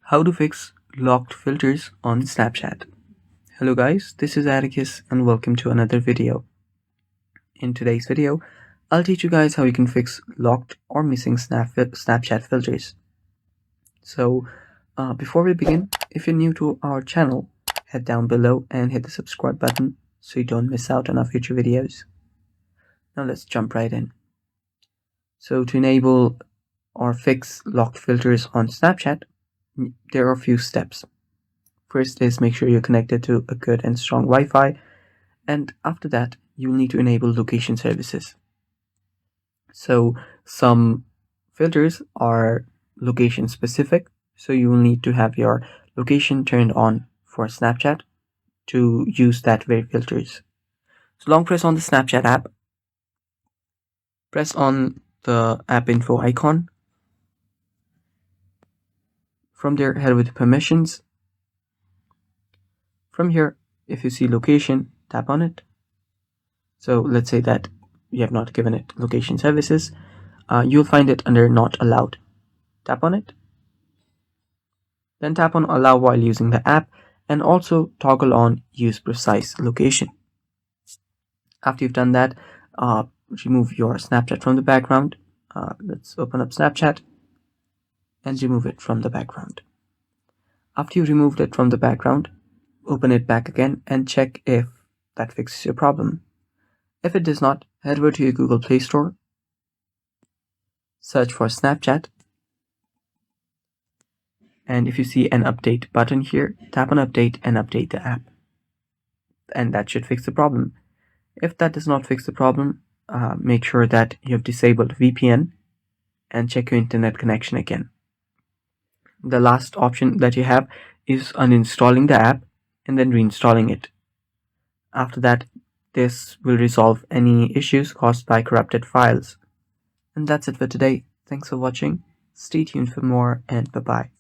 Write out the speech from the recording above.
How to fix locked filters on Snapchat. Hello guys, this is Atticus and welcome to another video. In today's video, I'll teach you guys how you can fix locked or missing Snapchat filters. So before we begin, if you're new to our channel, head down below and hit the subscribe button so you don't miss out on our future videos. Now let's jump right in. So to enable or fix locked filters on Snapchat, there are a few steps. First is make sure you're connected to a good and strong Wi-Fi, and after that you'll need to enable location services. So some filters are location specific, so you will need to have your location turned on for Snapchat to use that very filters. So long press on the Snapchat app, press on the app info icon. From there, head over to permissions. From here, if you see location, tap on it. So let's say that you have not given it location services. You'll find it under not allowed. Tap on it. Then tap on allow while using the app and also toggle on use precise location. After you've done that, remove your Snapchat from the background. Let's open up Snapchat and remove it from the background. After you removed it from the background, open it back again and check if that fixes your problem. If it does not, head over to your Google Play Store, search for Snapchat, and if you see an update button here, tap on update and update the app. And that should fix the problem. If that does not fix the problem, make sure that you have disabled VPN and check your internet connection again. The last option that you have is uninstalling the app and then reinstalling it. After that, this will resolve any issues caused by corrupted files. And that's it for today. Thanks for watching. Stay tuned for more and bye-bye.